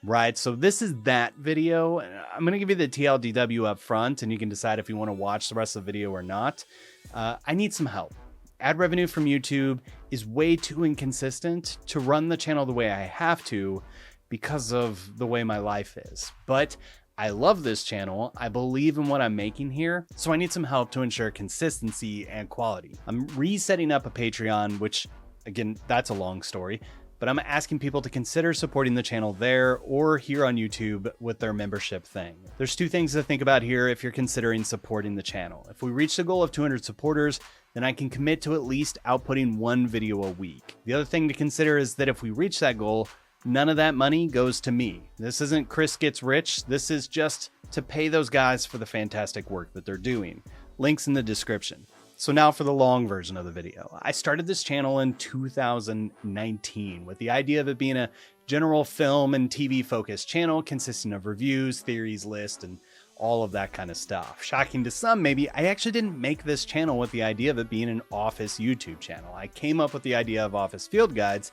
Right, so this is that video. I'm going to give you the TLDW up front, and you can decide if you want to watch the rest of the video or not. I need some help. Ad revenue from YouTube is way too inconsistent to run the channel the way I have to because of the way my life is. But I love this channel. I believe in what I'm making here, so I need some help to ensure consistency and quality. I'm resetting up a Patreon, which, again, that's a long story, but I'm asking people to consider supporting the channel there or here on YouTube with their membership thing. There's two things to think about here if you're considering supporting the channel. If we reach the goal of 200 supporters, then I can commit to at least outputting one video a week. The other thing to consider is that if we reach that goal, none of that money goes to me. This isn't Chris Gets Rich. This is just to pay those guys for the fantastic work that they're doing. Links in the description. So now for the long version of the video. I started this channel in 2019 with the idea of it being a general film and TV focused channel consisting of reviews, theories, lists, and all of that kind of stuff. Shocking to some, maybe, I actually didn't make this channel with the idea of it being an office YouTube channel. I came up with the idea of office field guides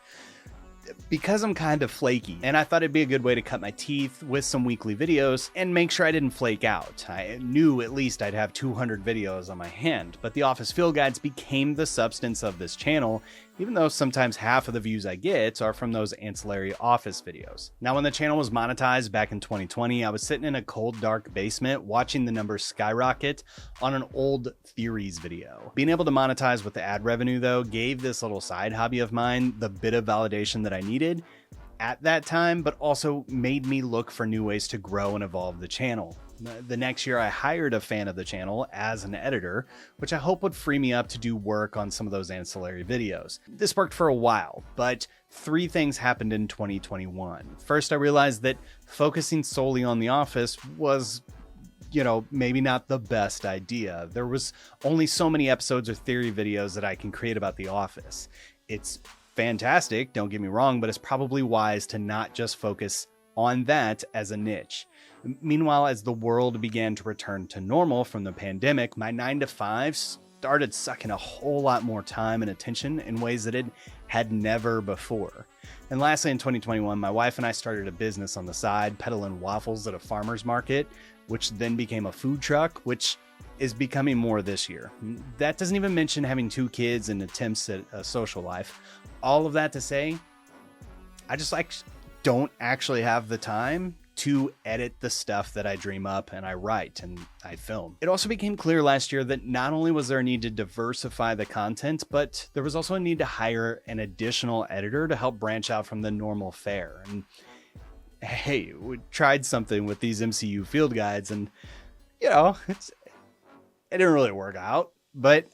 because I'm kind of flaky, and I thought it'd be a good way to cut my teeth with some weekly videos and make sure I didn't flake out. I knew at least I'd have 200 videos on my hand, but the office field guides became the substance of this channel, even though sometimes half of the views I get are from those ancillary office videos. Now, when the channel was monetized back in 2020, I was sitting in a cold, dark basement watching the numbers skyrocket on an old theories video. Being able to monetize with the ad revenue, though, gave this little side hobby of mine the bit of validation that I needed at that time, but also made me look for new ways to grow and evolve the channel. The next year, I hired a fan of the channel as an editor, which I hope would free me up to do work on some of those ancillary videos. This worked for a while, but three things happened in 2021. First, I realized that focusing solely on The Office was, maybe not the best idea. There was only so many episodes or theory videos that I can create about The Office. It's fantastic, don't get me wrong, but it's probably wise to not just focus on that as a niche. Meanwhile, as the world began to return to normal from the pandemic, my 9-to-5 started sucking a whole lot more time and attention in ways that it had never before. And lastly, in 2021, my wife and I started a business on the side, peddling waffles at a farmer's market, which then became a food truck, which is becoming more this year. That doesn't even mention having 2 kids and attempts at a social life. All of that to say, I just don't actually have the time to edit the stuff that I dream up and I write and I film. It also became clear last year that not only was there a need to diversify the content, but there was also a need to hire an additional editor to help branch out from the normal fare. And hey, we tried something with these MCU field guides and, it didn't really work out, but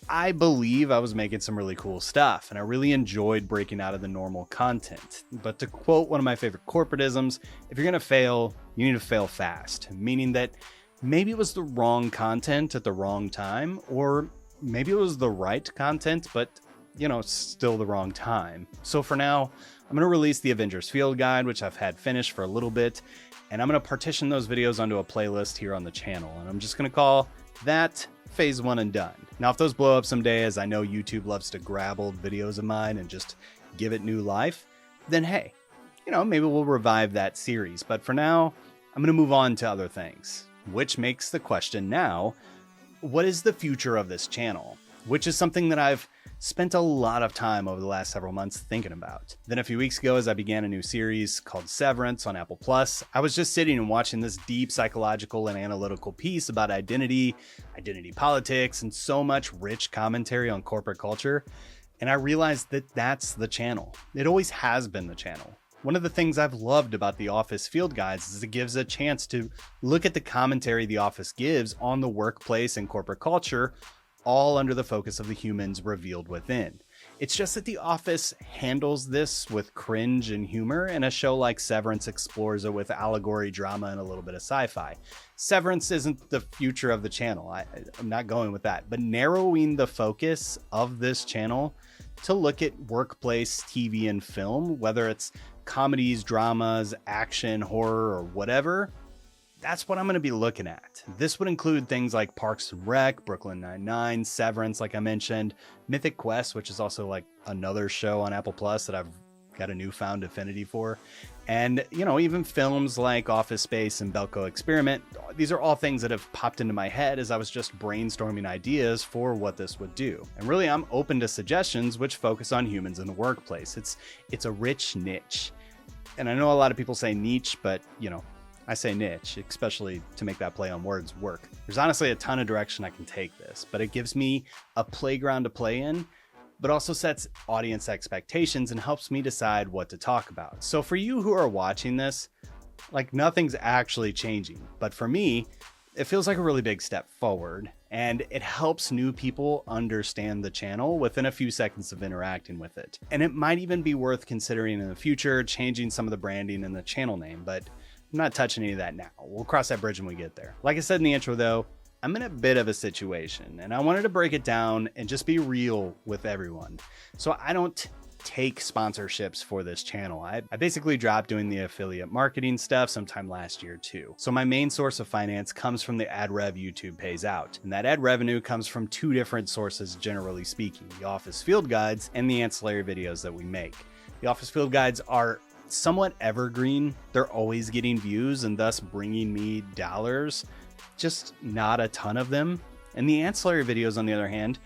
I believe I was making some really cool stuff, and I really enjoyed breaking out of the normal content. But to quote one of my favorite corporatisms, if you're going to fail, you need to fail fast, meaning that maybe it was the wrong content at the wrong time, or maybe it was the right content, but, still the wrong time. So for now, I'm going to release the Avengers field guide, which I've had finished for a little bit, and I'm going to partition those videos onto a playlist here on the channel, and I'm just going to call that phase 1 and done. Now, if those blow up someday, as I know YouTube loves to grab old videos of mine and just give it new life, then hey, maybe we'll revive that series. But for now, I'm going to move on to other things, which makes the question now, what is the future of this channel? Which is something that I've spent a lot of time over the last several months thinking about. Then a few weeks ago, as I began a new series called Severance on Apple Plus, I was just sitting and watching this deep psychological and analytical piece about identity politics, and so much rich commentary on corporate culture. And I realized that that's the channel. It always has been the channel. One of the things I've loved about The Office field guides is it gives a chance to look at the commentary The Office gives on the workplace and corporate culture, all under the focus of the humans revealed within. It's just that The Office handles this with cringe and humor, and a show like Severance explores it with allegory, drama, and a little bit of sci-fi. Severance isn't the future of the channel. I'm not going with that, but narrowing the focus of this channel to look at workplace, TV, and film, whether it's comedies, dramas, action, horror, or whatever, that's what I'm going to be looking at. This would include things like Parks and Rec, Brooklyn Nine-Nine, Severance, like I mentioned, Mythic Quest, which is also like another show on Apple Plus that I've got a newfound affinity for, And, you know, even films like Office Space and Belko Experiment, these are all things that have popped into my head as I was just brainstorming ideas for what this would do. And really, I'm open to suggestions which focus on humans in the workplace. It's a rich niche. And I know a lot of people say niche, but, you know, I say niche, especially to make that play on words work. There's honestly a ton of direction I can take this, but it gives me a playground to play in, but also sets audience expectations and helps me decide what to talk about. So for you who are watching this, like, nothing's actually changing, but for me, it feels like a really big step forward, and it helps new people understand the channel within a few seconds of interacting with it. And it might even be worth considering in the future changing some of the branding and the channel name, but I'm not touching any of that now. We'll cross that bridge when we get there. Like I said in the intro though, I'm in a bit of a situation and I wanted to break it down and just be real with everyone. So I don't take sponsorships for this channel. I basically dropped doing the affiliate marketing stuff sometime last year too. So my main source of finance comes from the ad rev YouTube pays out. And that ad revenue comes from two different sources, generally speaking, the Office Field Guides and the ancillary videos that we make. The Office Field Guides are somewhat evergreen. They're always getting views and thus bringing me dollars, just not a ton of them. And the ancillary videos, on the other hand,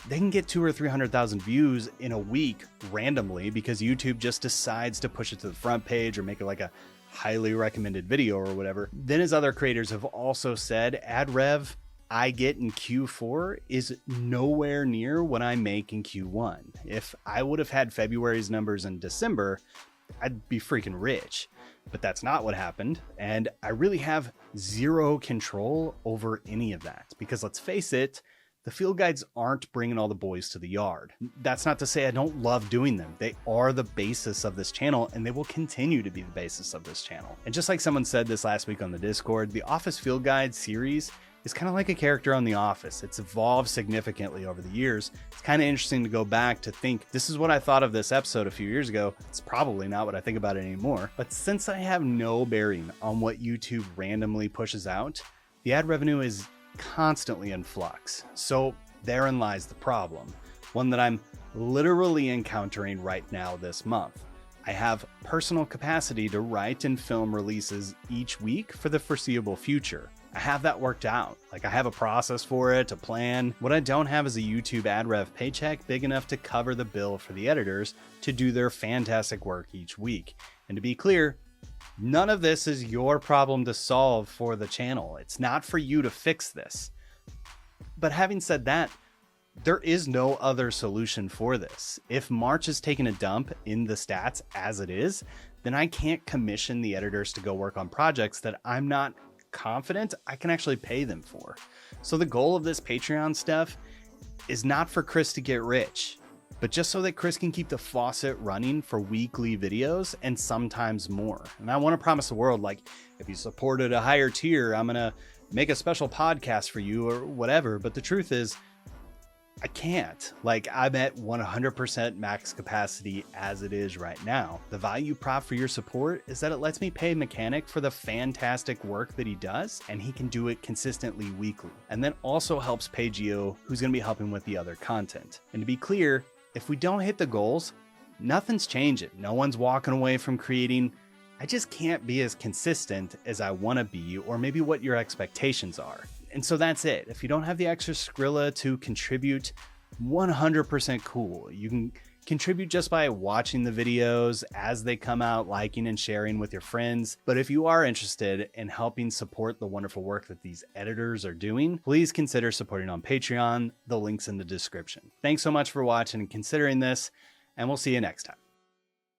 they can get 200,000 or 300,000 views in a week randomly because YouTube just decides to push it to the front page or make it like a highly recommended video or whatever. Then, as other creators have also said, ad rev I get in Q4 is nowhere near what I make in Q1. If I would have had February's numbers in December, I'd be freaking rich, but that's not what happened. And I really have zero control over any of that because, let's face it, the field guides aren't bringing all the boys to the yard. That's not to say I don't love doing them. They are the basis of this channel and they will continue to be the basis of this channel. And just like someone said this last week on the Discord, the Office Field Guide series is kind of like a character on The Office. It's evolved significantly over the years. It's kind of interesting to go back to think, this is what I thought of this episode a few years ago. It's probably not what I think about it anymore. But since I have no bearing on what YouTube randomly pushes out, the ad revenue is constantly in flux. So therein lies the problem, one that I'm literally encountering right now this month. I have personal capacity to write and film releases each week for the foreseeable future. I have that worked out. Like, I have a process for it, a plan. What I don't have is a YouTube ad rev paycheck big enough to cover the bill for the editors to do their fantastic work each week. And to be clear, none of this is your problem to solve for the channel. It's not for you to fix this. But having said that, there is no other solution for this. If March is taking a dump in the stats as it is, then I can't commission the editors to go work on projects that I'm not confident I can actually pay them for. So the goal of this Patreon stuff is not for Chris to get rich, but just so that Chris can keep the faucet running for weekly videos and sometimes more. And I want to promise the world, like, if you supported a higher tier, I'm gonna make a special podcast for you or whatever. But the truth is, I can't. Like, I'm at 100% max capacity as it is right now. The value prop for your support is that it lets me pay Mechanic for the fantastic work that he does, and he can do it consistently weekly. And then also helps pay Gio, who's going to be helping with the other content. And to be clear, if we don't hit the goals, nothing's changing. No one's walking away from creating. I just can't be as consistent as I want to be, or maybe what your expectations are. And so that's it. If you don't have the extra Skrilla to contribute, 100% cool. You can contribute just by watching the videos as they come out, liking and sharing with your friends. But if you are interested in helping support the wonderful work that these editors are doing, please consider supporting on Patreon. The link's in the description. Thanks so much for watching and considering this, and we'll see you next time.